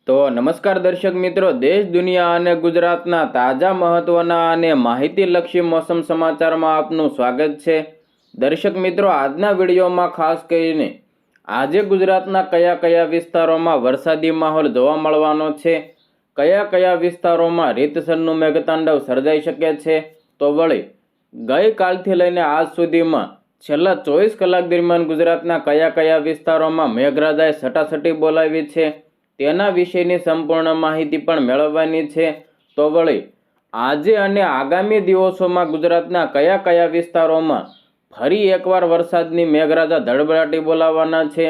તો નમસ્કાર દર્શક મિત્રો, દેશ દુનિયા અને ગુજરાતના તાજા મહત્વના અને માહિતીલક્ષી મોસમ સમાચારમાં આપનું સ્વાગત છે. દર્શક મિત્રો, આજના વિડીયોમાં ખાસ કરીને આજે ગુજરાતના કયા કયા વિસ્તારોમાં વરસાદી માહોલ જોવા મળવાનો છે, કયા કયા વિસ્તારોમાં રીતસરનું મેઘતાંડવ સર્જાઈ શકે છે, તો વળી ગઈકાલથી લઈને આજ સુધીમાં છેલ્લા 24 કલાક દરમિયાન ગુજરાતના કયા કયા વિસ્તારોમાં મેઘરાજાએ સટાસટી બોલાવી છે તેના વિશેની સંપૂર્ણ માહિતી પણ મેળવવાની છે. તો વળી આજે અને આગામી દિવસોમાં ગુજરાતના કયા કયા વિસ્તારોમાં ફરી એકવાર વરસાદની મેઘરાજા ધડબડાટી બોલાવવાના છે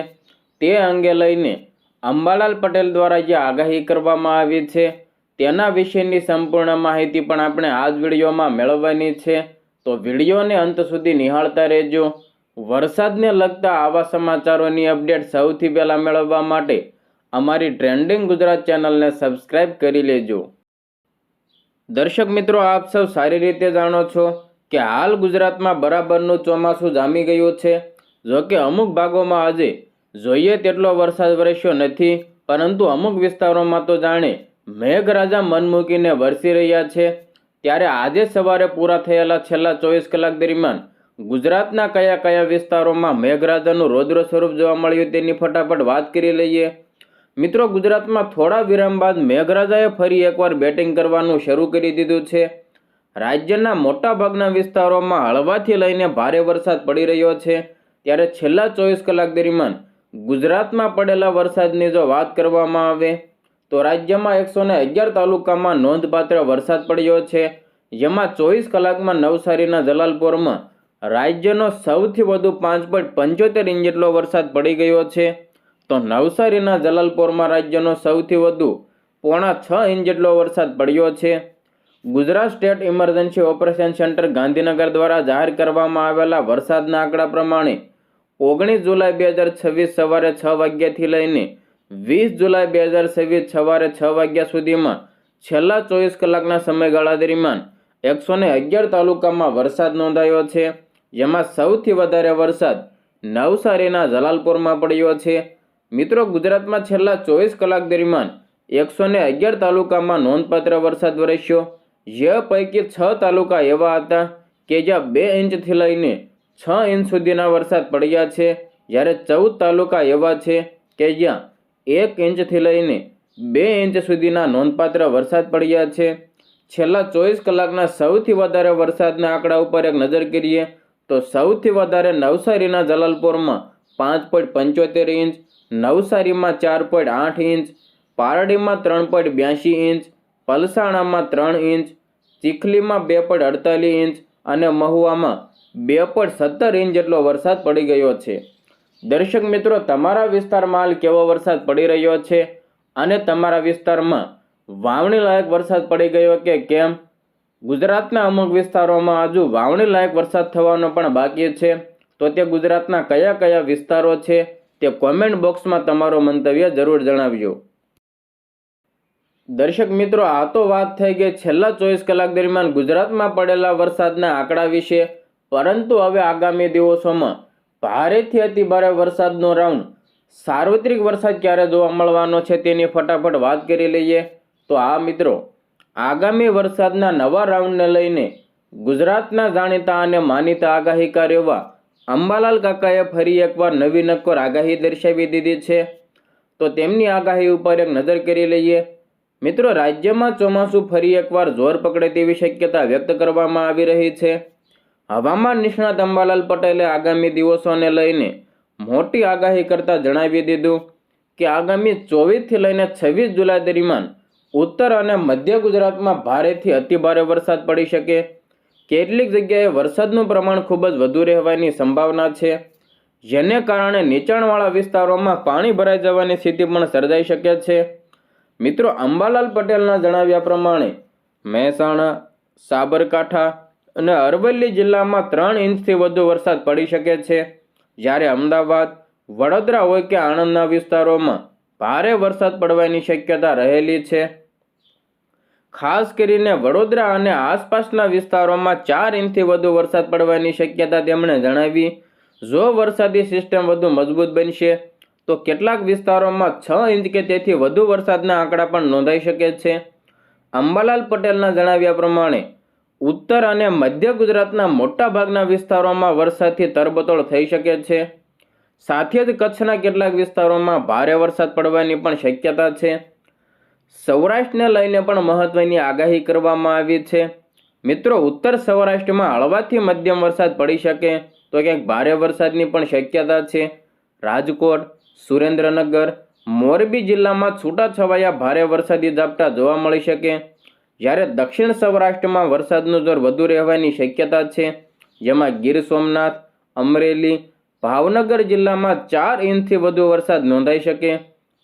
તે અંગે લઈને અંબાલાલ પટેલ દ્વારા જે આગાહી કરવામાં આવી છે તેના વિશેની સંપૂર્ણ માહિતી પણ આપણે આ જ વિડીયોમાં મેળવવાની છે. તો વિડીયોને અંત સુધી નિહાળતા રહેજો. વરસાદને લગતા આવા સમાચારોની અપડેટ સૌથી પહેલાં મેળવવા માટે અમારી ટ્રેન્ડિંગ ગુજરાત ચેનલને સબસ્ક્રાઇબ કરી લેજો. દર્શક મિત્રો, આપ સૌ સારી રીતે જાણો છો કે હાલ ગુજરાતમાં બરાબરનું ચોમાસું જામી ગયું છે. જોકે અમુક ભાગોમાં આજે જોઈએ તેટલો વરસાદ વરસ્યો નથી, પરંતુ અમુક વિસ્તારોમાં તો જાણે મેઘરાજા મન મૂકીને વરસી રહ્યા છે. ત્યારે આજે સવારે પૂરા થયેલા છેલ્લા 24 કલાક દરમિયાન ગુજરાતના કયા કયા વિસ્તારોમાં મેઘરાજાનું રૌદ્ર સ્વરૂપ જોવા મળ્યું તેની ફટાફટ વાત કરી લઈએ. મિત્રો, ગુજરાતમાં થોડા વિરામ બાદ મેઘરાજાએ ફરી એકવાર બેટિંગ કરવાનું શરૂ કરી દીધું છે. રાજ્યના મોટાભાગના વિસ્તારોમાં હળવાથી લઈને ભારે વરસાદ પડી રહ્યો છે. ત્યારે છેલ્લા 24 કલાક દરમિયાન ગુજરાતમાં પડેલા વરસાદની જો વાત કરવામાં આવે તો રાજ્યમાં 111 તાલુકામાં નોંધપાત્ર વરસાદ પડ્યો છે. જેમાં 24 કલાકમાં નવસારીના જલાલપોરમાં રાજ્યનો સૌથી વધુ 5.75 ઇંચ જેટલો વરસાદ પડી ગયો છે. તો નવસારીના જલાલપોરમાં રાજ્યનો સૌથી વધુ 5.5 ઇંચ જેટલો વરસાદ પડ્યો છે. Gujarat state emergency operation centre Gandhinagar દ્વારા જાહેર કરવામાં આવેલા વરસાદના આંકડા પ્રમાણે 19 જુલાઈ 2026 સવારે 6 વાગ્યાથી લઈને 20 જુલાઈ 2026 સવારે 6 વાગ્યા સુધીમાં છેલ્લા 24 કલાકના સમયગાળા દરમિયાન 111 તાલુકામાં વરસાદ નોંધાયો છે. જેમાં સૌથી વધારે વરસાદ નવસારીના જલાલપોરમાં પડ્યો છે. મિત્રો, ગુજરાતમાં છેલ્લા 24 કલાક દરમિયાન 111 તાલુકામાં નોંધપાત્ર વરસાદ વરસ્યો. જે પૈકી 6 તાલુકા એવા હતા કે જ્યાં 2 ઇંચથી લઈને 6 ઇંચ સુધીના વરસાદ પડ્યા છે, જ્યારે 14 તાલુકા એવા છે કે જ્યાં 1 ઇંચથી લઈને 2 ઇંચ સુધીના નોંધપાત્ર વરસાદ પડ્યા છે. છેલ્લા 24 કલાકના સૌથી વધારે વરસાદના આંકડા ઉપર એક નજર કરીએ તો સૌથી વધારે નવસારીના જલાલપોરમાં 5.75 ઇંચ, નવસારીમાં 4.8 ઇંચ, પારડીમાં 3.82 ઇંચ, પલસાણામાં 3 ઇંચ, ચીખલીમાં 2.48 ઇંચ અને મહુવામાં 2.17 ઇંચ જેટલો વરસાદ પડી ગયો છે. દર્શક મિત્રો, તમારા વિસ્તારમાં હાલ કેવો વરસાદ પડી રહ્યો છે અને તમારા વિસ્તારમાં વાવણી લાયક વરસાદ પડી ગયો કે કેમ? ગુજરાતના અમુક વિસ્તારોમાં હજુ વાવણી લાયક વરસાદ થવાનો પણ બાકી છે. તો તે ગુજરાતના કયા કયા વિસ્તારો છે તે કોમેન્ટ બોક્સમાં તમારો મંતવ્ય જરૂર જણાવજો. દર્શક મિત્રો, આ તો વાત થઈ ગઈ છેલ્લા 24 કલાક દરમિયાન ગુજરાતમાં પડેલા વરસાદના આંકડા વિશે. પરંતુ હવે આગામી દિવસોમાં ભારેથી અતિ ભારે વરસાદનો રાઉન્ડ સાર્વત્રિક વરસાદ ક્યારે જોવા મળવાનો છે તેની ફટાફટ વાત કરી લઈએ. તો આ મિત્રો, આગામી વરસાદના નવા રાઉન્ડને લઈને ગુજરાતના જાણીતા અને માનીતા આગાહીકાર એવા અંબાલાલ કાકાએ ફરી એકવાર નવી નક્કોર આગાહી દર્શાવી દીધી છે. તો તેમની આગાહી ઉપર એક નજર કરી લઈએ. મિત્રો, રાજ્યમાં ચોમાસું ફરી એકવાર જોર પકડે તેવી શક્યતા વ્યક્ત કરવામાં આવી રહી છે. હવામાન નિષ્ણાત અંબાલાલ પટેલે આગામી દિવસોને લઈને મોટી આગાહી કરતા જણાવી દીધું કે આગામી 24થી લઈને 26 જુલાઈ દરમિયાન ઉત્તર અને મધ્ય ગુજરાતમાં ભારેથી અતિભારે વરસાદ પડી શકે. કેટલીક જગ્યાએ વરસાદનું પ્રમાણ ખૂબ જ વધુ રહેવાની સંભાવના છે, જેને કારણે નીચાણવાળા વિસ્તારોમાં પાણી ભરાઈ જવાની સ્થિતિ પણ સર્જાઈ શકે છે. મિત્રો, અંબાલાલ પટેલના જણાવ્યા પ્રમાણે મહેસાણા, સાબરકાંઠા અને અરવલ્લી જિલ્લામાં 3 ઇંચથી વધુ વરસાદ પડી શકે છે, જ્યારે અમદાવાદ, વડોદરા હોય કે આણંદના વિસ્તારોમાં ભારે વરસાદ પડવાની શક્યતા રહેલી છે. ખાસ કરીને વડોદરા અને આસપાસના વિસ્તારોમાં 4 ઇંચથી વધુ વરસાદ પડવાની શક્યતા તેમણે જણાવી. જો વરસાદી સિસ્ટમ વધુ મજબૂત બનશે તો કેટલાક વિસ્તારોમાં 6 ઇંચ કે તેથી વધુ વરસાદના આંકડા પણ નોંધાઈ શકે છે. અંબાલાલ પટેલના જણાવ્યા પ્રમાણે ઉત્તર અને મધ્ય ગુજરાતના મોટાભાગના વિસ્તારોમાં વરસાદથી તરબતોડ થઈ શકે છે. સાથે જ કચ્છના કેટલાક વિસ્તારોમાં ભારે વરસાદ પડવાની પણ શક્યતા છે. સૌરાષ્ટ્રને લઈને પણ મહત્વની આગાહી કરવામાં આવી છે. મિત્રો, ઉત્તર સૌરાષ્ટ્રમાં હળવાથી મધ્યમ વરસાદ પડી શકે તો ક્યાંક ભારે વરસાદની પણ શક્યતા છે. રાજકોટ, સુરેન્દ્રનગર, મોરબી જિલ્લામાં છૂટાછવાયા ભારે વરસાદી ઝાપટા જોવા મળી શકે, જ્યારે દક્ષિણ સૌરાષ્ટ્રમાં વરસાદનું જોર વધુ રહેવાની શક્યતા છે, જેમાં ગીર સોમનાથ, અમરેલી, ભાવનગર જિલ્લામાં 4 ઇંચથી વધુ વરસાદ નોંધાઈ શકે.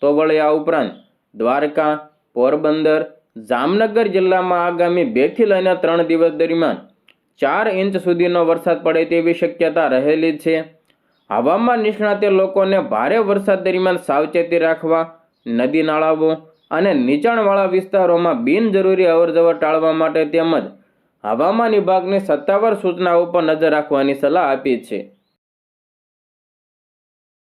તો વળી આ ઉપરાંત દ્વારકા, પોરબંદર, જામનગર જિલ્લામાં આગામી 2 થી લઈને 3 દિવસ દરમિયાન 4 ઇંચ સુધીનો વરસાદ પડે તેવી શક્યતા રહેલી છે. હવામાન નિષ્ણાતે લોકોને ભારે વરસાદ દરમિયાન સાવચેતી રાખવા, નદી નાળાઓ અને નીચાણવાળા વિસ્તારોમાં બિનજરૂરી અવરજવર ટાળવા માટે તેમજ હવામાન વિભાગની સત્તાવાર સૂચનાઓ પર નજર રાખવાની સલાહ આપી છે.